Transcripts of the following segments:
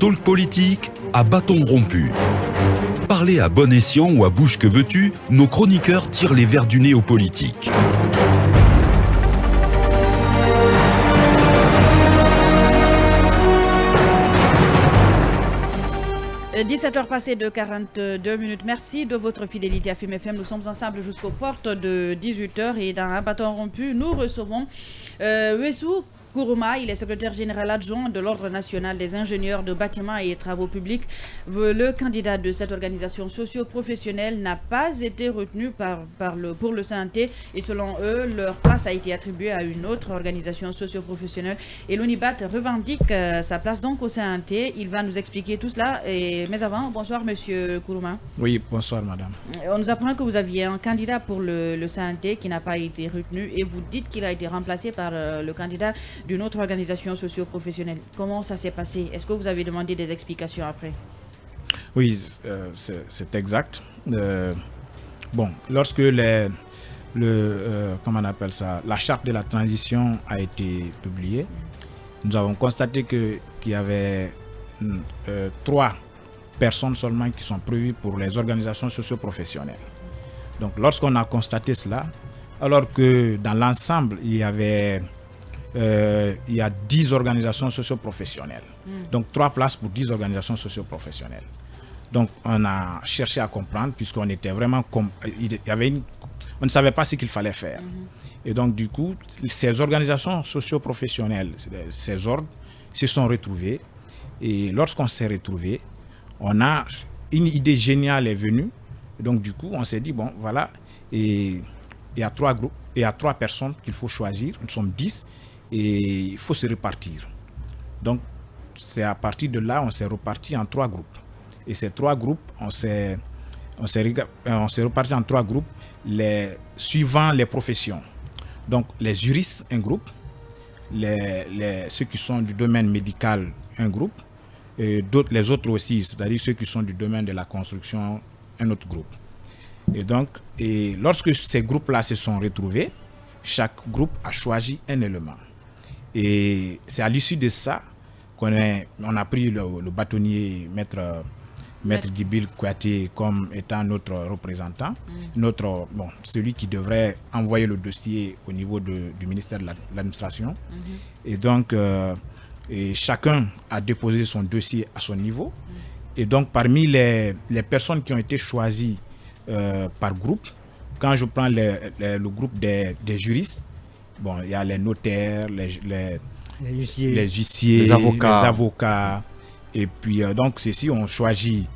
Talk politique à bâton rompu. Parler à bon escient ou à bouche que veux-tu, nos chroniqueurs tirent les vers du nez aux politiques. « 17h passées de 42 minutes. Merci de votre fidélité à FIM FM. Nous sommes ensemble jusqu'aux portes de 18h et dans un bâton rompu, nous recevons Wessou Kourouma. Il est secrétaire général adjoint de l'Ordre national des ingénieurs de bâtiments et travaux publics. Le candidat de cette organisation socio-professionnelle n'a pas été retenu pour le CNT et selon eux, leur place a été attribuée à une autre organisation socio-professionnelle et l'ONIBAT revendique sa place donc au CNT. Il va nous expliquer tout cela. Mais avant, bonsoir Monsieur Kourouma. Oui, bonsoir Madame. On nous apprend que vous aviez un candidat pour le CNT qui n'a pas été retenu et vous dites qu'il a été remplacé par le candidat d'une autre organisation socio-professionnelle. Comment ça s'est passé? Est-ce que vous avez demandé des explications après? Oui, c'est exact. Lorsque comment on appelle ça, la charte de la transition a été publiée, nous avons constaté qu'il y avait 3 personnes seulement qui sont prévues pour les organisations socio-professionnelles. Donc lorsqu'on a constaté cela, alors que dans l'ensemble, il y a 10 organisations socio-professionnelles. Donc 3 places pour 10 organisations socio-professionnelles. Donc on a cherché à comprendre puisqu'on était vraiment... on ne savait pas ce qu'il fallait faire. Et donc du coup, ces organisations socio-professionnelles, ces ordres, se sont retrouvés. Et lorsqu'on s'est retrouvés, on a une idée géniale est venue. Et donc du coup, on s'est dit, bon voilà, et il y a 3 groupes, il y a 3 personnes qu'il faut choisir. Nous sommes 10. Et il faut se répartir. Donc, c'est à partir de là, on s'est reparti en 3 groupes. Et ces 3 groupes, on s'est reparti en 3 groupes suivant les professions. Donc, les juristes, un groupe. Ceux qui sont du domaine médical, un groupe. Et les autres aussi, c'est-à-dire ceux qui sont du domaine de la construction, un autre groupe. Et donc, lorsque ces groupes-là se sont retrouvés, chaque groupe a choisi un élément. Et c'est à l'issue de ça qu'on a pris le bâtonnier maître Djibril Kouyaté comme étant notre représentant, celui qui devrait envoyer le dossier au niveau du ministère de l'administration. Et donc, chacun a déposé son dossier à son niveau. Et donc, parmi les personnes qui ont été choisies par groupe, quand je prends le groupe des juristes, il y a les notaires, les huissiers, les avocats. Et puis, donc, ceux-ci ont choisi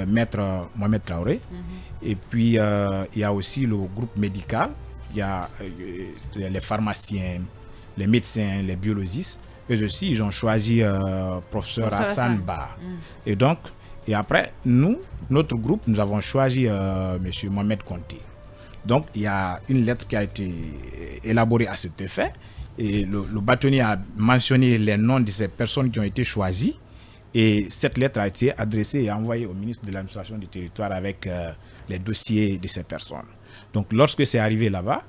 Maître Mohamed Traoré. Et puis, il y a aussi le groupe médical. Il y a les pharmaciens, les médecins, les biologistes. Eux aussi, ils ont choisi professeur Hassan Ba. Et donc, et après, notre groupe, nous avons choisi monsieur Mohamed Conté. Donc, il y a une lettre qui a été élaborée à cet effet et le bâtonnier a mentionné les noms de ces personnes qui ont été choisies et cette lettre a été adressée et envoyée au ministre de l'administration du territoire avec les dossiers de ces personnes. Donc, lorsque c'est arrivé là-bas,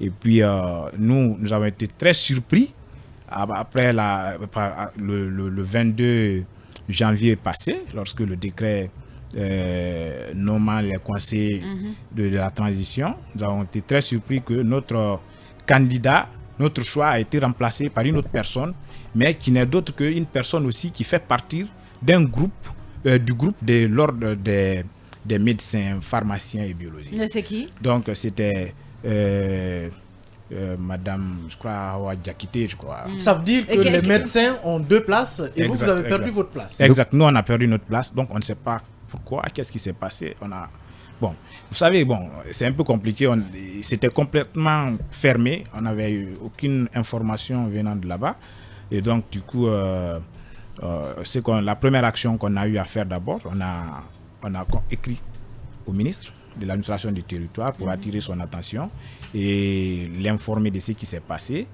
et puis nous avons été très surpris après le 22 janvier passé, lorsque le décret nommant les conseillers de la transition, nous avons été très surpris que notre candidat, notre choix a été remplacé par une autre personne, mais qui n'est d'autre qu'une personne aussi qui fait partie d'un groupe, du groupe de l'ordre des médecins, pharmaciens et biologistes. Mais c'est qui? Donc c'était Madame, je crois, Hawa Diakité, je crois. Ça veut dire que les médecins ont 2 places et vous avez perdu votre place. Exact, nous on a perdu notre place, donc on ne sait pas pourquoi, qu'est-ce qui s'est passé. Vous savez, c'est un peu compliqué, c'était complètement fermé, on n'avait eu aucune information venant de là-bas. Et donc, du coup, la première action qu'on a eu à faire d'abord, on a écrit au ministre de l'administration du territoire pour attirer son attention et l'informer de ce qui s'est passé.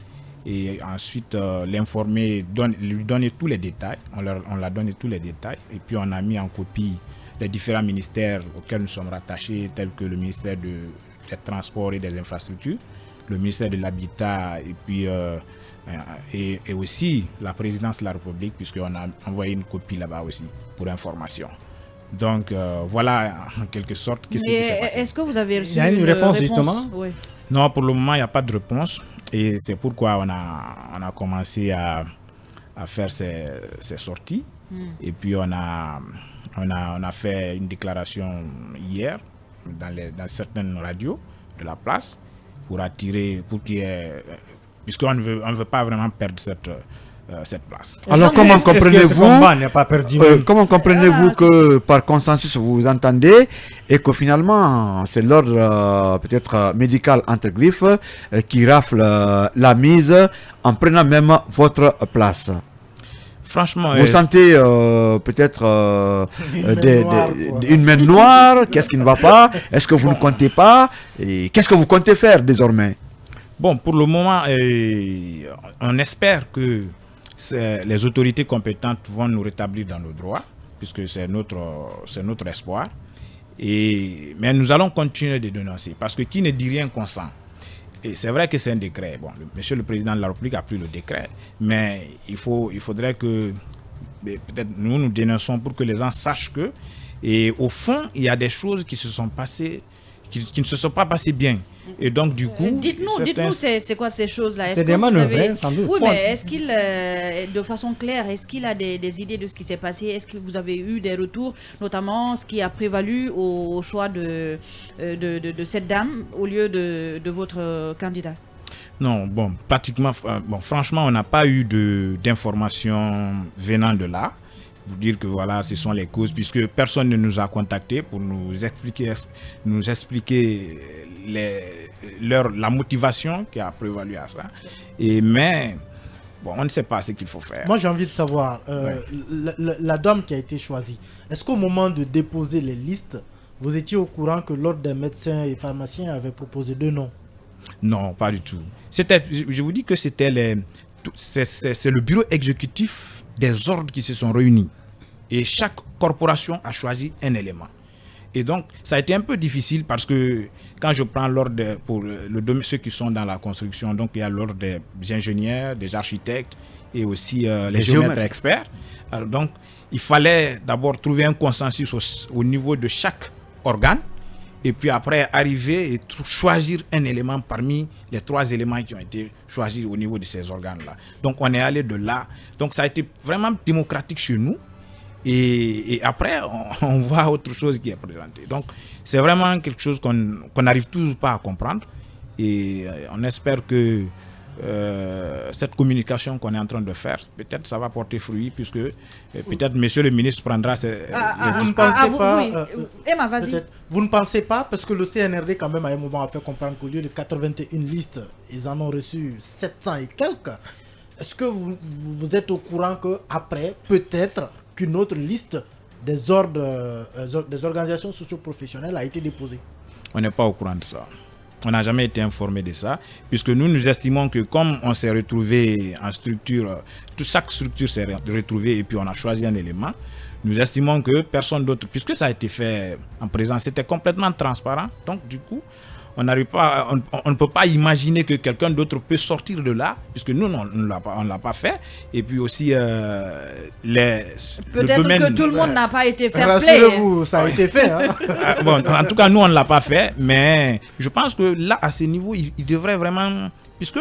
Et ensuite, l'informer, lui donner tous les détails. On l'a donné tous les détails. Et puis, on a mis en copie les différents ministères auxquels nous sommes rattachés, tels que le ministère des Transports et des Infrastructures, le ministère de l'Habitat et puis Et aussi la présidence de la République, puisqu'on a envoyé une copie là-bas aussi pour information. Donc voilà en quelque sorte qu'est-ce qui s'est passé. Est-ce que vous avez reçu une réponse justement? Oui. Non, pour le moment, il n'y a pas de réponse. Et c'est pourquoi on a commencé à faire ces sorties. Et puis on a fait une déclaration hier dans certaines radios de la place pour attirer, puisqu'on ne veut pas vraiment perdre cette place. Alors comment comprenez-vous que par consensus vous vous entendez et que finalement c'est l'ordre peut-être médical entre griffes qui rafle la mise en prenant même votre place? Franchement, vous sentez peut-être une main noire. Qu'est-ce qui ne va pas? Est-ce que vous ne comptez pas? Et qu'est-ce que vous comptez faire désormais? Bon, pour le moment, on espère que les autorités compétentes vont nous rétablir dans nos droits, puisque c'est notre espoir. Mais nous allons continuer de dénoncer, parce que qui ne dit rien consent. Et c'est vrai que c'est un décret. Bon, monsieur le président de la République a pris le décret, mais il faudrait que peut-être nous dénonçons pour que les gens sachent que, et au fond, il y a des choses qui se sont passées, qui ne se sont pas passées bien. Et donc, du coup... Dites-nous, c'est quoi ces choses-là? C'est des manœuvres, sans doute. Oui, mais est-ce qu'il, de façon claire, est-ce qu'il a des idées de ce qui s'est passé? Est-ce que vous avez eu des retours, notamment ce qui a prévalu au choix de cette dame au lieu de votre candidat? Non, bon, pratiquement, franchement, on n'a pas eu d'informations venant de là. Pour dire que voilà, ce sont les causes, puisque personne ne nous a contactés pour nous expliquer la motivation qui a prévalu à ça. Mais bon, on ne sait pas ce qu'il faut faire. Moi, j'ai envie de savoir, la dame qui a été choisie, est-ce qu'au moment de déposer les listes, vous étiez au courant que l'ordre des médecins et pharmaciens avait proposé 2 noms? Non, pas du tout. Je vous dis que c'est le bureau exécutif des ordres qui se sont réunis. Et chaque corporation a choisi un élément. Et donc, ça a été un peu difficile parce que quand je prends l'ordre pour ceux qui sont dans la construction, donc il y a l'ordre des ingénieurs, des architectes et aussi les géomètres experts. Alors, donc, il fallait d'abord trouver un consensus au niveau de chaque organe et puis après arriver et choisir un élément parmi les 3 éléments qui ont été choisis au niveau de ces organes-là. Donc, on est allé de là. Donc, ça a été vraiment démocratique chez nous. Et après, on voit autre chose qui est présentée. Donc, c'est vraiment quelque chose qu'on n'arrive toujours pas à comprendre. Et on espère que cette communication qu'on est en train de faire, peut-être ça va porter fruit, puisque peut-être monsieur le ministre prendra ses... vous ne pensez pas... Oui. Emma, vas-y. Vous ne pensez pas, parce que le CNRD quand même à un moment a fait comprendre qu'au lieu de 81 listes, ils en ont reçu 700 et quelques. Est-ce que vous êtes au courant qu'après, peut-être... qu'une autre liste des organisations socio-professionnelles a été déposée? On n'est pas au courant de ça. On n'a jamais été informé de ça, puisque nous estimons que comme on s'est retrouvé en structure, chaque structure s'est retrouvée et puis on a choisi un élément, nous estimons que personne d'autre, puisque ça a été fait en présence, c'était complètement transparent, donc du coup, on ne peut pas imaginer que quelqu'un d'autre peut sortir de là, puisque nous, on ne l'a pas fait. Et puis aussi, peut-être que tout le monde n'a pas été fair play. Rassurez-vous, ça a été fait. Hein. Bon, en tout cas, nous, on ne l'a pas fait. Mais je pense que là, à ce niveau, il devrait vraiment... Puisque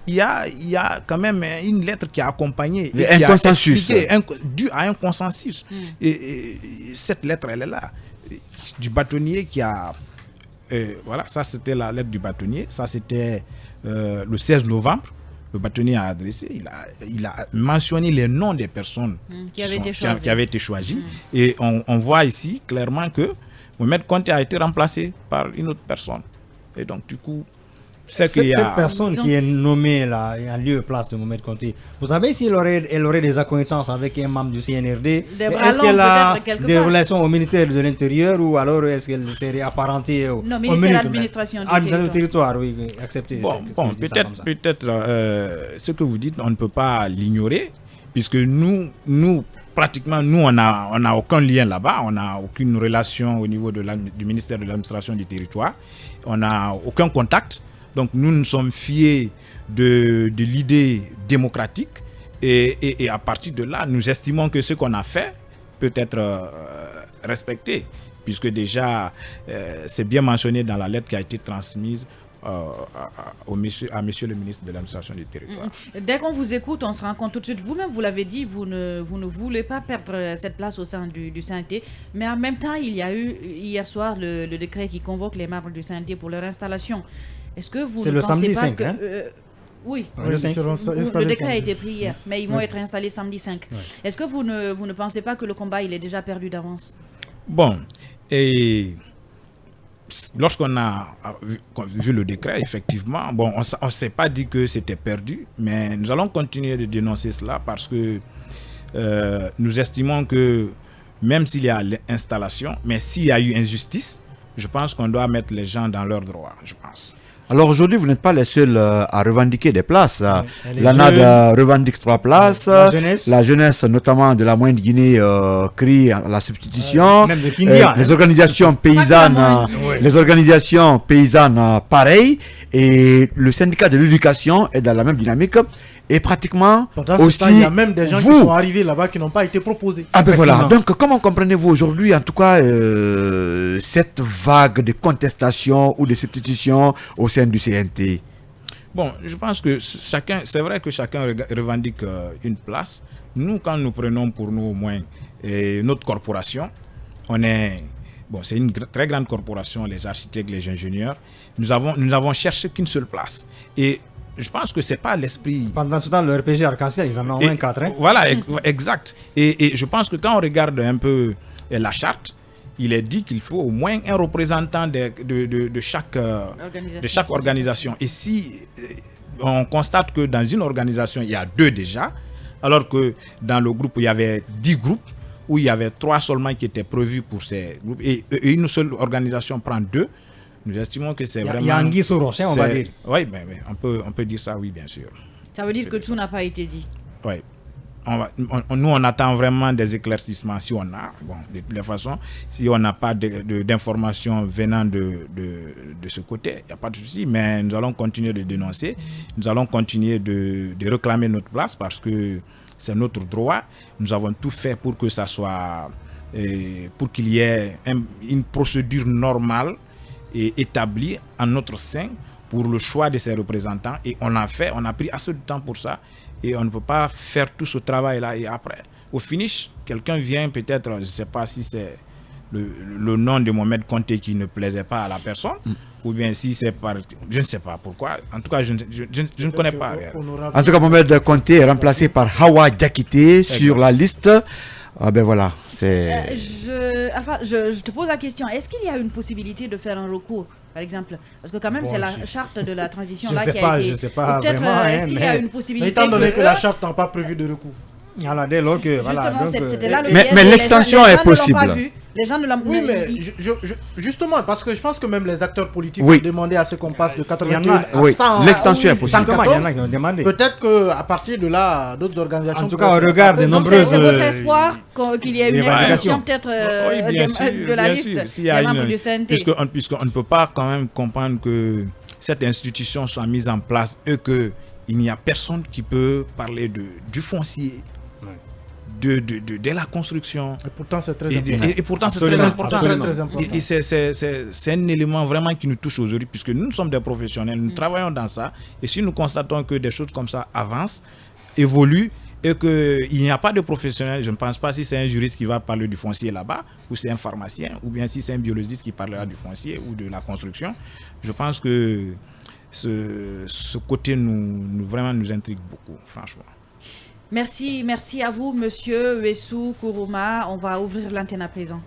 il y a quand même une lettre qui a accompagné... Un consensus. Dû à un consensus. Et cette lettre, elle est là. Du bâtonnier qui a... voilà, ça c'était la lettre du bâtonnier. Ça c'était le 16 novembre. Le bâtonnier a adressé, il a mentionné les noms des personnes qui avaient été choisies. Et on voit ici clairement que Mohamed Conté a été remplacé par une autre personne. Et donc du coup, cette personne qui est nommée là, en lieu et place de Mohamed Conté, vous savez si elle aurait des acquaintances avec un membre du CNRD? Est-ce qu'elle a des relations au ministère de l'Intérieur ou alors est-ce qu'elle serait apparentée au ministère de l'administration du territoire? Oui, accepté. Bon, peut-être ce que vous dites, on ne peut pas l'ignorer, puisque nous pratiquement, nous, on n'a aucun lien là-bas, on n'a aucune relation au niveau du ministère de l'administration du territoire, on n'a aucun contact. Donc nous nous sommes fiés de l'idée démocratique et à partir de là, nous estimons que ce qu'on a fait peut être respecté, puisque déjà, c'est bien mentionné dans la lettre qui a été transmise à monsieur le ministre de l'administration du territoire. Dès qu'on vous écoute, on se rend compte tout de suite, vous-même vous l'avez dit, vous ne voulez pas perdre cette place au sein du CNT, mais en même temps, il y a eu hier soir le décret qui convoque les membres du CNT pour leur installation. Est-ce que vous ne pensez pas que... Oui, le décret a été pris hier, mais ils vont être installés samedi 5. Ouais. Est-ce que vous ne pensez pas que le combat il est déjà perdu d'avance? Bon, et lorsqu'on a vu le décret, effectivement, bon, on ne s'est pas dit que c'était perdu, mais nous allons continuer de dénoncer cela parce que nous estimons que même s'il y a l'installation, mais s'il y a eu injustice, je pense qu'on doit mettre les gens dans leurs droits, je pense. Alors aujourd'hui, vous n'êtes pas les seuls à revendiquer des places. L'ANAD revendique 3 places. La jeunesse, notamment de la Moyenne Guinée, crie à la substitution. Même de Kindia, les organisations paysannes, pareil. Et le syndicat de l'éducation est dans la même dynamique. Et pratiquement aussi, il y a même des gens qui sont arrivés là-bas qui n'ont pas été proposés. Ah ben voilà, donc comment comprenez-vous aujourd'hui, en tout cas, cette vague de contestation ou de substitution au sein du CNT? Bon, je pense que c'est vrai que chacun revendique une place. Nous, quand nous prenons pour nous au moins notre corporation, c'est une très grande corporation, les architectes, les ingénieurs. Nous n'avons cherché qu'une seule place. Et je pense que ce n'est pas l'esprit... Pendant ce temps, le RPG Arc-en-Ciel, ils en ont 24. Hein? Voilà, exact. Et je pense que quand on regarde un peu la charte, il est dit qu'il faut au moins un représentant de chaque organisation. Et si on constate que dans une organisation, il y a 2 déjà, alors que dans le groupe, il y avait 10 groupes, où il y avait 3 seulement qui étaient prévus pour ces groupes, et une seule organisation prend 2, nous estimons que c'est vraiment... Il y a anguille sous rocher, on va dire. Oui, mais on peut dire ça, oui, bien sûr. Ça veut dire que tout n'a pas été dit. Oui. Nous, on attend vraiment des éclaircissements si on a. Bon, de toute façon, si on n'a pas d'informations venant de ce côté, il n'y a pas de souci, mais nous allons continuer de dénoncer. Nous allons continuer de réclamer notre place parce que c'est notre droit. Nous avons tout fait pour que ça soit... pour qu'il y ait une procédure normale et établi en notre sein pour le choix de ses représentants, et on a pris assez de temps pour ça, et on ne peut pas faire tout ce travail là et après au finish quelqu'un vient peut-être, je ne sais pas si c'est le nom de Mohamed Konté qui ne plaisait pas à la personne, ou bien si c'est par... Je ne sais pas pourquoi. En tout cas, je ne connais pas. En tout cas, Mohamed Konté est remplacé par Hawa Diakité sur la liste. Ah ben voilà, c'est... je te pose la question, est-ce qu'il y a une possibilité de faire un recours, par exemple? Parce que quand même, c'est la charte de la transition là qui a été... Je ne sais pas vraiment. Est-ce qu'il y a une possibilité? Étant donné que la charte n'a pas prévu de recours. Alors, dès lors que... Justement, c'était là le mais l'extension est possible. Les gens ne l'ont pas vu. Oui, mais justement, parce que je pense que même les acteurs politiques ont demandé à ce qu'on passe de 81 à 100. L'extension est possible. Il y en a qui ont demandé. Peut-être qu'à partir de là, d'autres organisations... En tout cas, on regarde de nombreuses... C'est votre espoir qu'il y ait une extension peut-être de la liste des membres du CNT. Puisqu'on ne peut pas quand même comprendre que cette institution soit mise en place et qu'il n'y a personne qui peut parler du foncier, de la construction. Et pourtant, c'est très important. Et pourtant, c'est très important. Et c'est un élément vraiment qui nous touche aujourd'hui, puisque nous sommes des professionnels, nous travaillons dans ça. Et si nous constatons que des choses comme ça avancent, évoluent, et qu'il n'y a pas de professionnel, je ne pense pas si c'est un juriste qui va parler du foncier là-bas, ou c'est un pharmacien, ou bien si c'est un biologiste qui parlera du foncier ou de la construction. Je pense que ce côté vraiment nous intrigue beaucoup, franchement. Merci à vous, monsieur Wessou Kourouma. On va ouvrir l'antenne à présent.